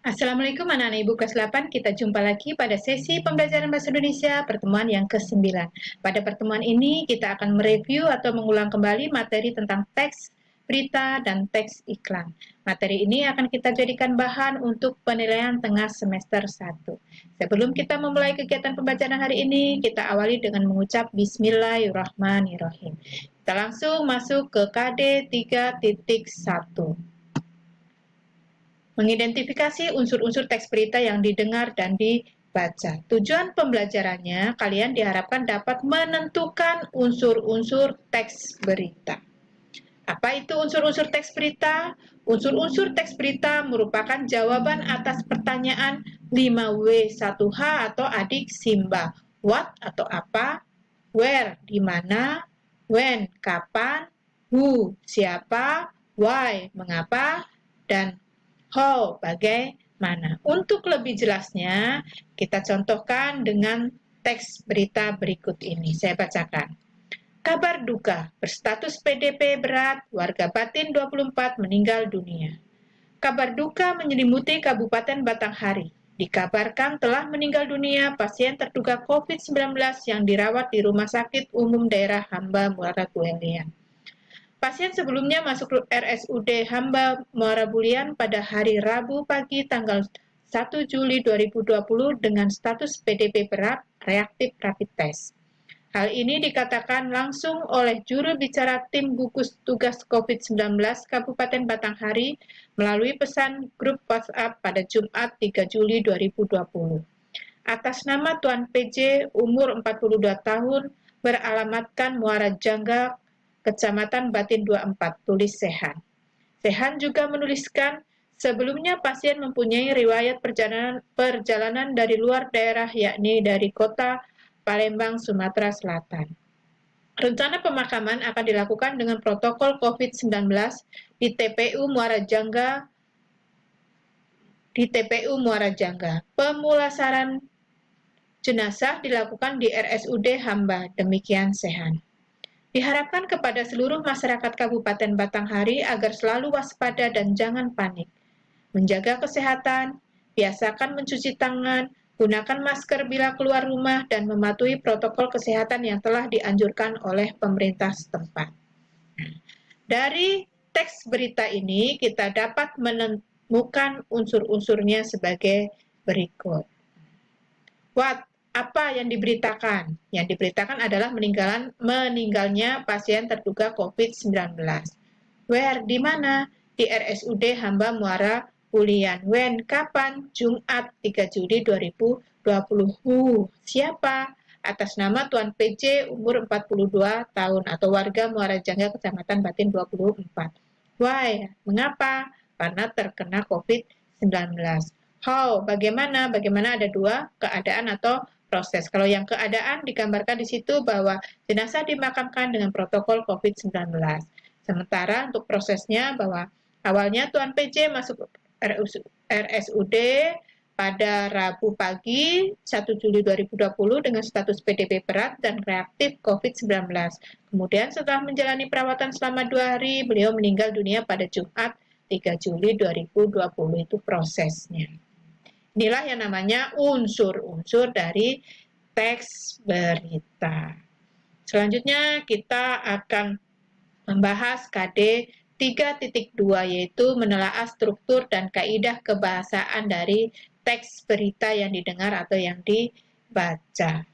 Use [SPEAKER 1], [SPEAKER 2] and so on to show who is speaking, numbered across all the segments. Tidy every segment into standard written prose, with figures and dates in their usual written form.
[SPEAKER 1] Assalamualaikum anak-anak Ibu kelas 8, kita jumpa lagi pada sesi pembelajaran Bahasa Indonesia pertemuan yang ke-9. Pada pertemuan ini kita akan mereview atau mengulang kembali materi tentang teks berita dan teks iklan. Materi ini akan kita jadikan bahan untuk penilaian tengah semester 1. Sebelum kita memulai kegiatan pembelajaran hari ini, kita awali dengan mengucap Bismillahirrahmanirrahim. Kita langsung masuk ke KD 3.1. Mengidentifikasi unsur-unsur teks berita yang didengar dan dibaca. Tujuan pembelajarannya, kalian diharapkan dapat menentukan unsur-unsur teks berita. Apa itu unsur-unsur teks berita? Unsur-unsur teks berita merupakan jawaban atas pertanyaan 5W1H atau adik Simba. What atau apa? Where, di mana? When, kapan? Who, siapa? Why, mengapa? Dan how, bagaimana. Untuk lebih jelasnya, kita contohkan dengan teks berita berikut ini. Saya bacakan. Kabar duka, berstatus PDP berat, warga Batin 24 meninggal dunia. Kabar duka menyelimuti Kabupaten Batanghari. Dikabarkan telah meninggal dunia pasien terduga COVID-19 yang dirawat di Rumah Sakit Umum Daerah Hamba Muara Bulian. Pasien sebelumnya masuk RSUD Hamba Muara Bulian pada hari Rabu pagi tanggal 1 Juli 2020 dengan status PDP berat reaktif rapid test. Hal ini dikatakan langsung oleh juru bicara tim gugus tugas COVID-19 Kabupaten Batanghari melalui pesan grup WhatsApp pada Jumat 3 Juli 2020. Atas nama Tuan PJ umur 42 tahun beralamatkan Muara Jangga, Kecamatan Batin 24, tulis Sehan. Sehan juga menuliskan, sebelumnya pasien mempunyai riwayat perjalanan dari luar daerah yakni dari kota Palembang, Sumatera Selatan. Rencana pemakaman akan dilakukan dengan protokol COVID-19 di TPU Muara Jangga. Pemulasaran jenazah dilakukan di RSUD Hamba, demikian Sehan. Diharapkan kepada seluruh masyarakat Kabupaten Batanghari agar selalu waspada dan jangan panik. Menjaga kesehatan, biasakan mencuci tangan, gunakan masker bila keluar rumah, dan mematuhi protokol kesehatan yang telah dianjurkan oleh pemerintah setempat. Dari teks berita ini, kita dapat menemukan unsur-unsurnya sebagai berikut. What? Apa yang diberitakan? Yang diberitakan adalah meninggalnya pasien terduga COVID-19. Where? Di mana? Di RSUD Hamba Muara Bulian. When? Kapan? Jumat 3 Juli 2020. Who? Siapa? Atas nama Tuan PJ umur 42 tahun atau warga Muara Jangga Kecamatan Batin 24. Why? Mengapa? Karena terkena COVID-19. How? Bagaimana? Bagaimana ada dua keadaan atau proses. Kalau yang keadaan digambarkan di situ bahwa jenazah dimakamkan dengan protokol COVID-19. Sementara untuk prosesnya bahwa awalnya Tuan PJ masuk RSUD pada Rabu pagi 1 Juli 2020 dengan status PDP berat dan reaktif COVID-19. Kemudian setelah menjalani perawatan selama 2 hari, beliau meninggal dunia pada Jumat 3 Juli 2020. Itu prosesnya. Inilah yang namanya unsur-unsur dari teks berita. Selanjutnya kita akan membahas KD 3.2 yaitu menelaah struktur dan kaidah kebahasaan dari teks berita yang didengar atau yang dibaca.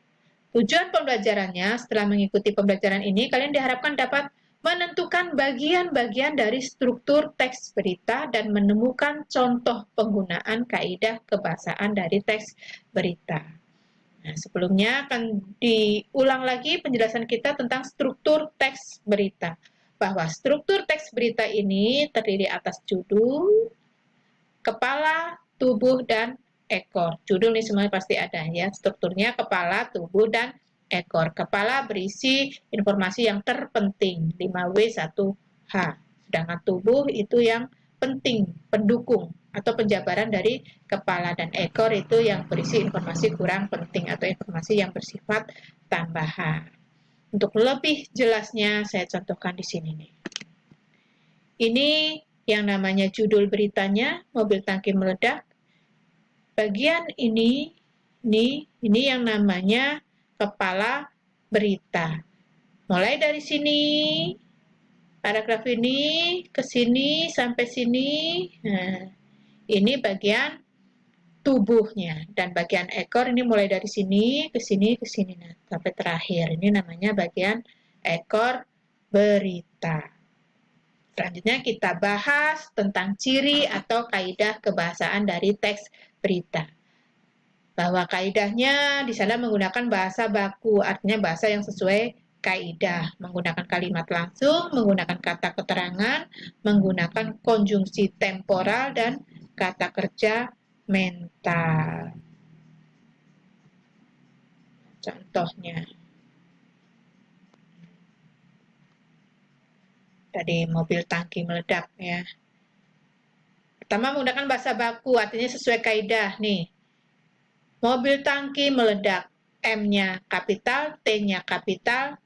[SPEAKER 1] Tujuan pembelajarannya, setelah mengikuti pembelajaran ini, kalian diharapkan dapat menentukan bagian-bagian dari struktur teks berita dan menemukan contoh penggunaan kaidah kebahasaan dari teks berita. Nah, sebelumnya akan diulang lagi penjelasan kita tentang struktur teks berita. Bahwa struktur teks berita ini terdiri atas judul, kepala, tubuh, dan ekor. Judul ini semuanya pasti ada ya. Strukturnya kepala, tubuh, dan ekor. Kepala berisi informasi yang terpenting, 5W1H. Sedangkan tubuh itu yang penting, pendukung atau penjabaran dari kepala, dan ekor itu yang berisi informasi kurang penting atau informasi yang bersifat tambahan. Untuk lebih jelasnya saya contohkan di sini nih. Ini yang namanya judul beritanya, mobil tangki meledak. bagian ini yang namanya kepala berita. Mulai dari sini, paragraf ini ke sini sampai sini. Nah, ini bagian tubuhnya, dan bagian ekor ini mulai dari sini ke sini ke sini, nah, sampai terakhir. Ini namanya bagian ekor berita. Selanjutnya kita bahas tentang ciri atau kaidah kebahasaan dari teks berita. Bahwa kaidahnya di sana menggunakan bahasa baku, artinya bahasa yang sesuai kaidah, menggunakan kalimat langsung, menggunakan kata keterangan, menggunakan konjungsi temporal dan kata kerja mental. Contohnya, tadi mobil tangki meledak ya. Pertama menggunakan bahasa baku, artinya sesuai kaidah nih. Mobil tangki meledak, M-nya kapital, T-nya kapital,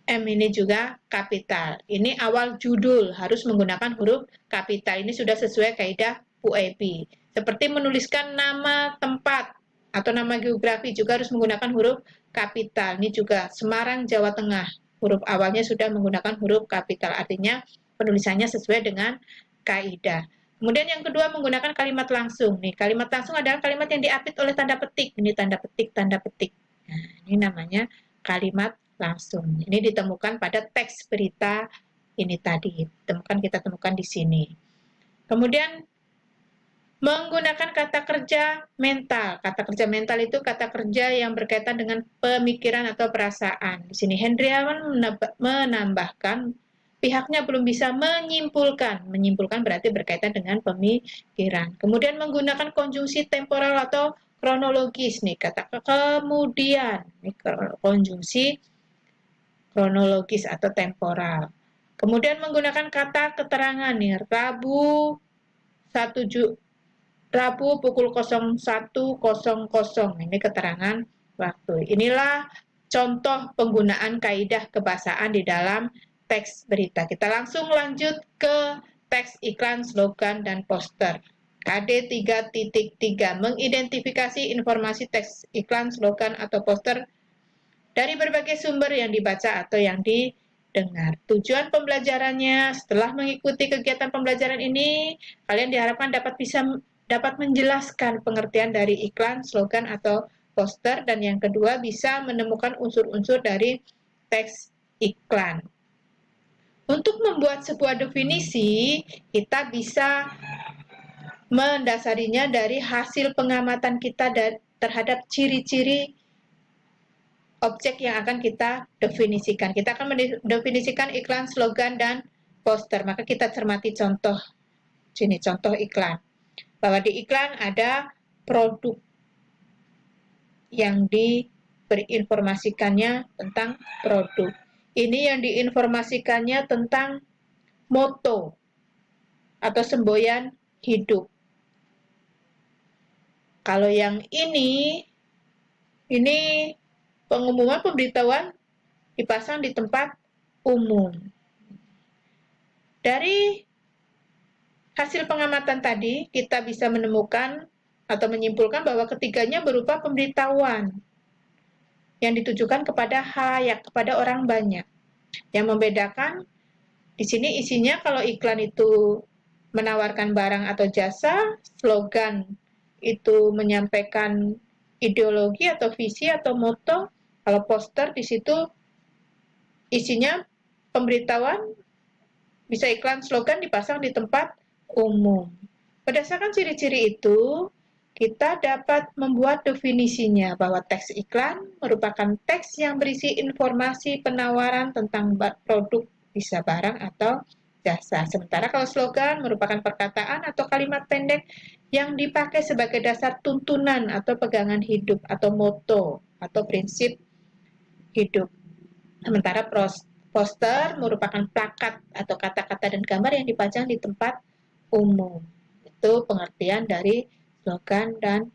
[SPEAKER 1] M ini juga kapital. Ini awal judul harus menggunakan huruf kapital. Ini sudah sesuai kaidah PUEP. Seperti menuliskan nama tempat atau nama geografi juga harus menggunakan huruf kapital. Ini juga Semarang, Jawa Tengah. Huruf awalnya sudah menggunakan huruf kapital. Artinya penulisannya sesuai dengan kaidah. Kemudian yang kedua menggunakan kalimat langsung. Nih, kalimat langsung adalah kalimat yang diapit oleh tanda petik. Ini tanda petik, tanda petik. Nah, ini namanya kalimat langsung. Ini ditemukan pada teks berita ini tadi. Kita temukan di sini. Kemudian menggunakan kata kerja mental. Kata kerja mental itu kata kerja yang berkaitan dengan pemikiran atau perasaan. Di sini Hendriawan menambahkan pihaknya belum bisa menyimpulkan. Menyimpulkan berarti berkaitan dengan pemikiran. Kemudian menggunakan konjungsi temporal atau kronologis nih, kata kemudian. Ini konjungsi kronologis atau temporal. Kemudian menggunakan kata keterangan nih, Rabu pukul 01.00. Ini keterangan waktu. Inilah contoh penggunaan kaidah kebahasaan di dalam teks berita. Kita langsung lanjut ke teks iklan, slogan, dan poster. KD 3.3 mengidentifikasi informasi teks iklan, slogan, atau poster dari berbagai sumber yang dibaca atau yang didengar. Tujuan pembelajarannya, setelah mengikuti kegiatan pembelajaran ini, kalian diharapkan dapat menjelaskan pengertian dari iklan, slogan, atau poster, dan yang kedua bisa menemukan unsur-unsur dari teks iklan. Untuk membuat sebuah definisi, kita bisa mendasarinya dari hasil pengamatan kita terhadap ciri-ciri objek yang akan kita definisikan. Kita akan mendefinisikan iklan, slogan, dan poster. Maka kita cermati contoh. Sini contoh iklan. Bahwa di iklan ada produk yang berinformasikannya tentang produk. Ini yang diinformasikannya tentang moto atau semboyan hidup. Kalau yang ini pengumuman pemberitahuan dipasang di tempat umum. Dari hasil pengamatan tadi, kita bisa menemukan atau menyimpulkan bahwa ketiganya berupa pemberitahuan yang ditujukan kepada khalayak, kepada orang banyak. Yang membedakan di sini isinya kalau iklan itu menawarkan barang atau jasa, slogan itu menyampaikan ideologi atau visi atau moto, kalau poster di situ isinya pemberitahuan, bisa iklan, slogan dipasang di tempat umum. Berdasarkan ciri-ciri itu, kita dapat membuat definisinya bahwa teks iklan merupakan teks yang berisi informasi penawaran tentang produk, bisa barang atau jasa. Sementara kalau slogan merupakan perkataan atau kalimat pendek yang dipakai sebagai dasar tuntunan atau pegangan hidup atau moto atau prinsip hidup. Sementara poster merupakan plakat atau kata-kata dan gambar yang dipajang di tempat umum. Itu pengertian dari slogan dan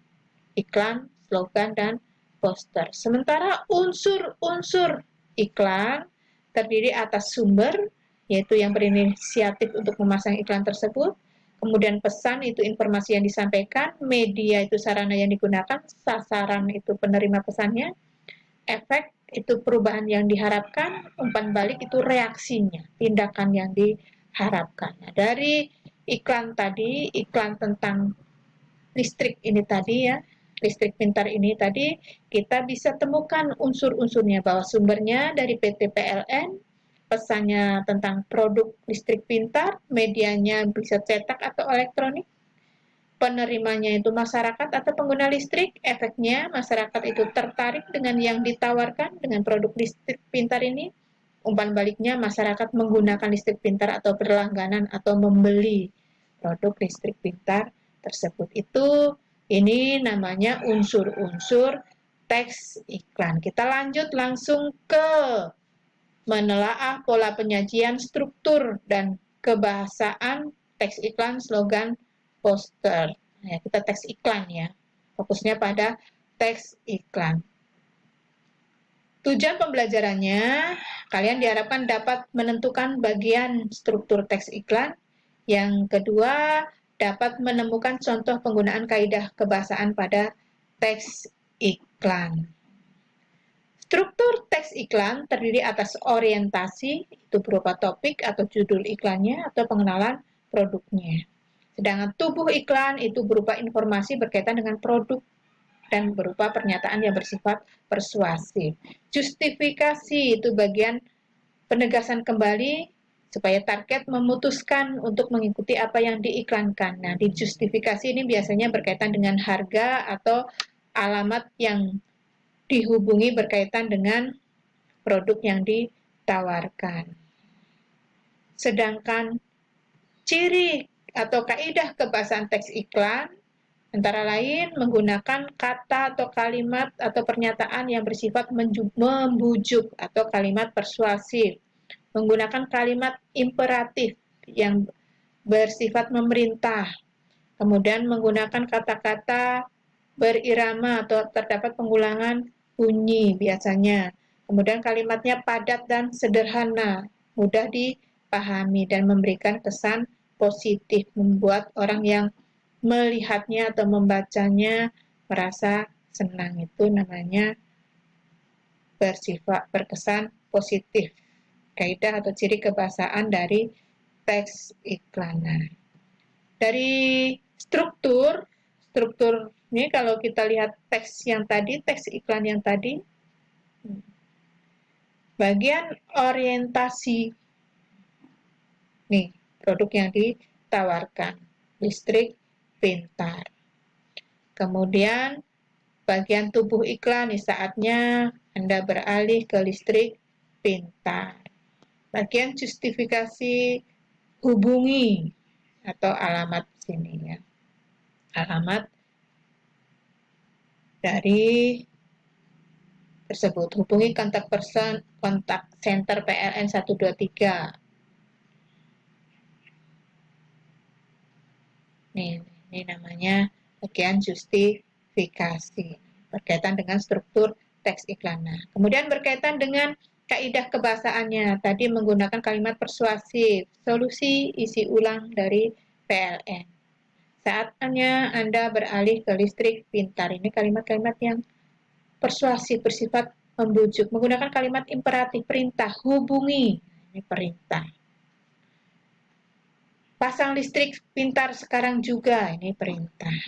[SPEAKER 1] iklan, slogan dan poster. Sementara unsur-unsur iklan terdiri atas sumber, yaitu yang berinisiatif untuk memasang iklan tersebut, kemudian pesan itu informasi yang disampaikan, media itu sarana yang digunakan, sasaran itu penerima pesannya, efek itu perubahan yang diharapkan, umpan balik itu reaksinya, tindakan yang diharapkan. Nah, dari iklan tadi, iklan tentang listrik ini tadi ya, listrik pintar ini tadi, kita bisa temukan unsur-unsurnya bahwa sumbernya dari PT PLN, pesannya tentang produk listrik pintar, medianya bisa cetak atau elektronik, penerimanya itu masyarakat atau pengguna listrik, efeknya masyarakat itu tertarik dengan yang ditawarkan dengan produk listrik pintar ini, umpan baliknya masyarakat menggunakan listrik pintar atau berlangganan atau membeli produk listrik pintar tersebut. Ini namanya unsur-unsur teks iklan. Kita lanjut langsung ke menelaah pola penyajian, struktur, dan kebahasaan teks iklan, slogan, poster. Ya, kita teks iklan ya. Fokusnya pada teks iklan. Tujuan pembelajarannya, kalian diharapkan dapat menentukan bagian struktur teks iklan. Yang kedua, dapat menemukan contoh penggunaan kaidah kebahasaan pada teks iklan. Struktur teks iklan terdiri atas orientasi, itu berupa topik atau judul iklannya atau pengenalan produknya. Sedangkan tubuh iklan itu berupa informasi berkaitan dengan produk dan berupa pernyataan yang bersifat persuasif. Justifikasi itu bagian penegasan kembali supaya target memutuskan untuk mengikuti apa yang diiklankan. Nah, di justifikasi ini biasanya berkaitan dengan harga atau alamat yang dihubungi berkaitan dengan produk yang ditawarkan. Sedangkan ciri atau kaidah kebahasaan teks iklan antara lain menggunakan kata atau kalimat atau pernyataan yang bersifat membujuk atau kalimat persuasif, menggunakan kalimat imperatif yang bersifat memerintah, kemudian menggunakan kata-kata berirama atau terdapat pengulangan bunyi biasanya, kemudian kalimatnya padat dan sederhana, mudah dipahami dan memberikan kesan positif, membuat orang yang melihatnya atau membacanya merasa senang. Itu namanya bersifat berkesan positif. Kaidah atau ciri kebahasaan dari teks iklan. Dari struktur ini kalau kita lihat teks yang tadi, teks iklan yang tadi, bagian orientasi nih produk yang ditawarkan, listrik pintar. Kemudian bagian tubuh iklan nih saatnya Anda beralih ke listrik pintar. Bagian justifikasi hubungi atau alamat sini ya. Alamat dari tersebut. Hubungi kontak person, kontak center PLN 123. Ini namanya bagian justifikasi berkaitan dengan struktur teks iklan. Kemudian berkaitan dengan kaidah kebahasaannya, tadi menggunakan kalimat persuasif, solusi isi ulang dari PLN. Saatnya Anda beralih ke listrik pintar. Ini kalimat-kalimat yang persuasif, bersifat membujuk, menggunakan kalimat imperatif, perintah, hubungi. Ini perintah. Pasang listrik pintar sekarang juga, ini perintah.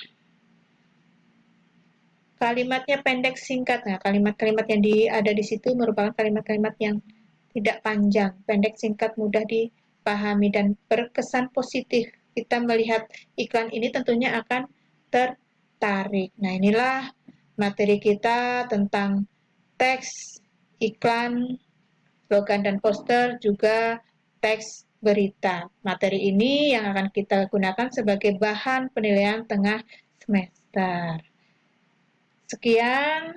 [SPEAKER 1] Kalimatnya pendek singkat. Nah, kalimat-kalimat yang ada di situ merupakan kalimat-kalimat yang tidak panjang, pendek singkat, mudah dipahami dan berkesan positif. Kita melihat iklan ini tentunya akan tertarik. Nah, inilah materi kita tentang teks iklan, slogan dan poster, juga teks berita. Materi ini yang akan kita gunakan sebagai bahan penilaian tengah semester. Sekian,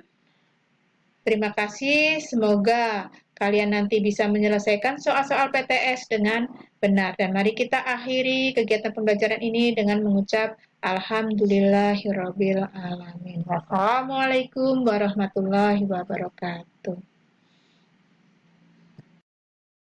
[SPEAKER 1] terima kasih. Semoga kalian nanti bisa menyelesaikan soal-soal PTS dengan benar. Dan mari kita akhiri kegiatan pembelajaran ini dengan mengucap Alhamdulillahirrabbilalamin. Wassalamualaikum warahmatullahi wabarakatuh.